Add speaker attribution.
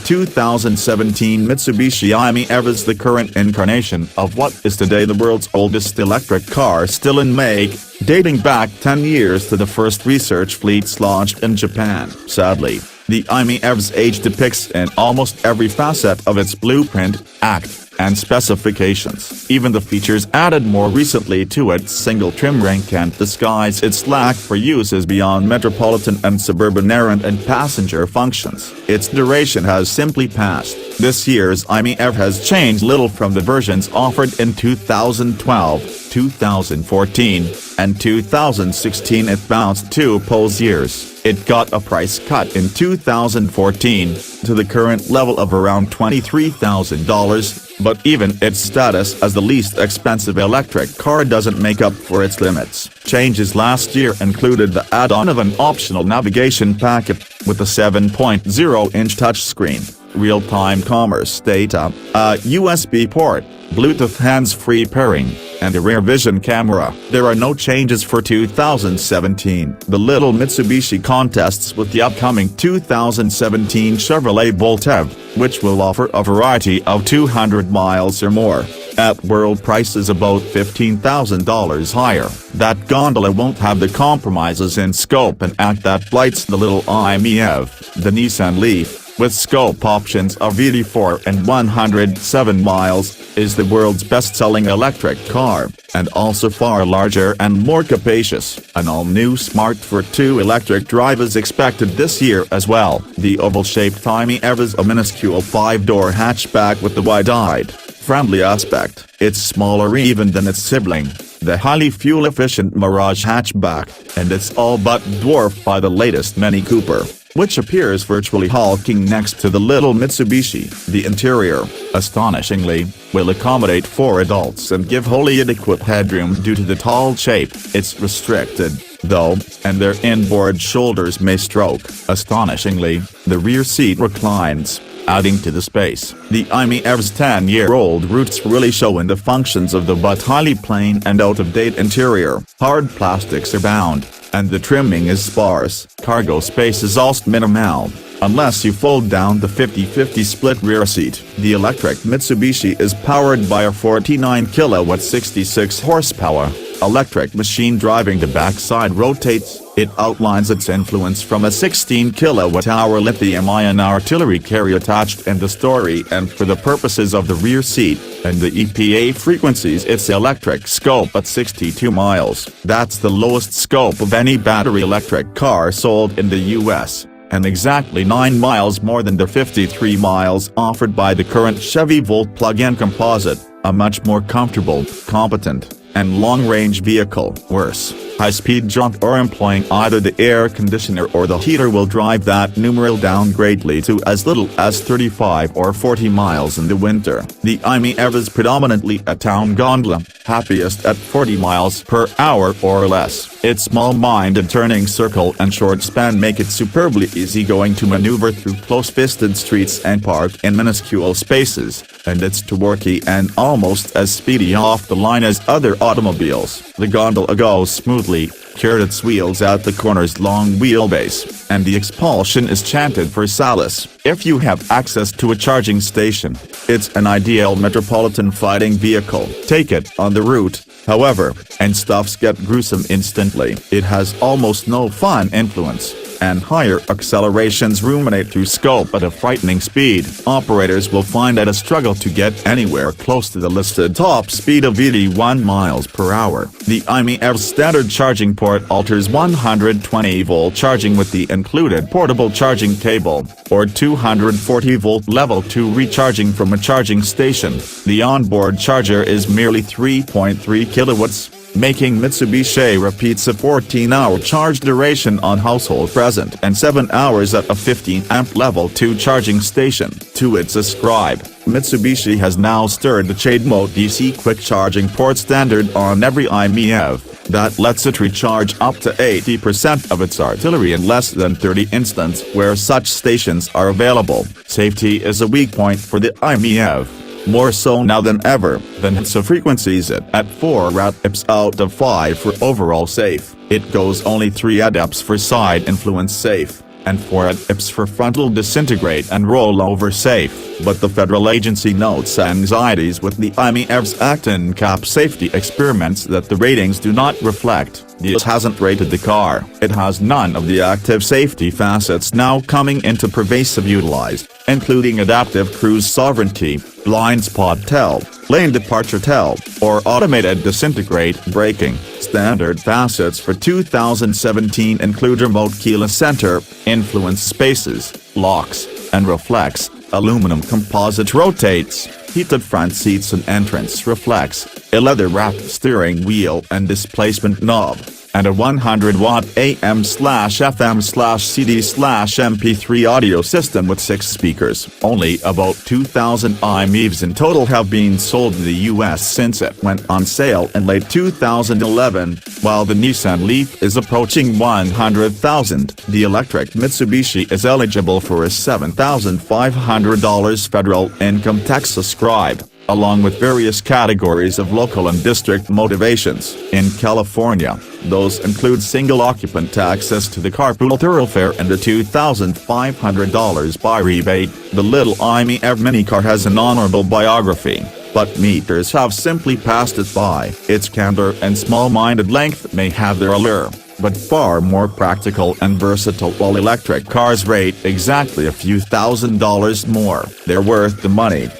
Speaker 1: 2017 Mitsubishi i-MiEV is the current incarnation of what is today the world's oldest electric car still in make, dating back 10 years to the first research fleets launched in Japan. Sadly, the i-MiEV's age depicts in almost every facet of its blueprint, act, and specifications. Even the features added more recently to its single trim ring can't disguise its lack for uses beyond metropolitan and suburban errand and passenger functions. Its duration has simply passed. This year's i-MiEV has changed little from the versions offered in 2012, 2014, and 2016. It bounced 2 polls years. It got a price cut in 2014, to the current level of around $23,000, but even its status as the least expensive electric car doesn't make up for its limits. Changes last year included the add-on of an optional navigation packet, with a 7.0-inch touchscreen, real-time commerce data, a USB port, Bluetooth hands-free pairing, and a rear vision camera. There are no changes for 2017. The little Mitsubishi contests with the upcoming 2017 Chevrolet Volt EV, which will offer a variety of 200 miles or more, at world prices about $15,000 higher. That gondola won't have the compromises in scope and act that blights the little i-MiEV. The Nissan Leaf, with scope options of 84 and 107 miles, is the world's best-selling electric car, and also far larger and more capacious. An all-new Smart for 2 electric drive is expected this year as well. The oval-shaped i-MiEV is a minuscule 5-door hatchback with the wide-eyed, friendly aspect. It's smaller even than its sibling, the highly fuel-efficient Mirage hatchback, and it's all but dwarfed by the latest Mini Cooper, which appears virtually hulking next to the little Mitsubishi. The interior, astonishingly, will accommodate 4 adults and give wholly adequate headroom due to the tall shape. It's restricted, though, and their inboard shoulders may stroke. Astonishingly, the rear seat reclines, adding to the space. The i-MiEV's 10-year-old roots really show in the functions of the but highly plain and out-of-date interior. Hard plastics are bound, and the trimming is sparse. Cargo space is also minimal, unless you fold down the 50-50 split rear seat. The electric Mitsubishi is powered by a 49-kilowatt 66-horsepower electric machine driving the backside rotates. It outlines its influence from a 16-kilowatt-hour lithium-ion artillery carrier attached in the story, and for the purposes of the rear seat and the EPA frequencies, its electric scope at 62 miles. That's the lowest scope of any battery electric car sold in the US, and exactly 9 miles more than the 53 miles offered by the current Chevy Volt plug-in composite, a much more comfortable, competent, and long-range vehicle. Worse, high-speed jaunt or employing either the air conditioner or the heater will drive that numeral down greatly to as little as 35 or 40 miles in the winter. The i-MiEV is predominantly a town gondola, happiest at 40 miles per hour or less. Its small-minded turning circle and short span make it superbly easygoing to maneuver through close-fisted streets and park in minuscule spaces, and it's torquey and almost as speedy off the line as other automobiles. The gondola goes smoothly, cured its wheels at the corner's long wheelbase, and the expulsion is chanted for solace. If you have access to a charging station, it's an ideal metropolitan fighting vehicle. Take it on the route, however, and stuffs get gruesome instantly. It has almost no fun influence, and higher accelerations ruminate through scope at a frightening speed. Operators will find it a struggle to get anywhere close to the listed top speed of 81 miles per hour. The i-MiEV's standard charging port alters 120-volt charging with the included portable charging cable, or 240-volt level 2 recharging from a charging station. The onboard charger is merely 3.3 kilowatts, making Mitsubishi repeats a 14-hour charge duration on household present and 7 hours at a 15-amp level 2 charging station. To its ascribe, Mitsubishi has now stirred the CHAdeMO DC quick charging port standard on every i-MiEV. That lets it recharge up to 80% of its artillery in less than 30 instants where such stations are available. Safety is a weak point for the i-MiEV, more so now than ever. The NHTSA frequencies it at 4 ADEPS out of 5 for overall safe. It goes only 3 ADEPS for side influence safe. and 4 depicts for frontal disintegrate and rollover safe, but the federal agency notes anxieties with the i-MiEV's Acton cap safety experiments that the ratings do not reflect. The US hasn't rated the car. It has none of the active safety facets now coming into pervasive utilized, including adaptive cruise sovereignty, blind spot tell, lane departure tell, or automated disintegrate braking. Standard facets for 2017 include remote keyless center, influence spaces, locks, and reflects, aluminum composite rotates, heated front seats and entrance reflects, a leather-wrapped steering wheel and displacement knob, and a 100-watt AM/FM/CD/MP3 audio system with 6 speakers. Only about 2,000 i-MiEVs in total have been sold in the US since it went on sale in late 2011, while the Nissan Leaf is approaching 100,000. The electric Mitsubishi is eligible for a $7,500 federal income tax ascribed, along with various categories of local and district motivations. In California, those include single-occupant access to the carpool thoroughfare and a $2,500 buy rebate. The little i-MiEV minicar has an honorable biography, but meters have simply passed it by. Its candor and small-minded length may have their allure, but far more practical and versatile. While electric cars rate exactly a few $1,000s more, they're worth the money.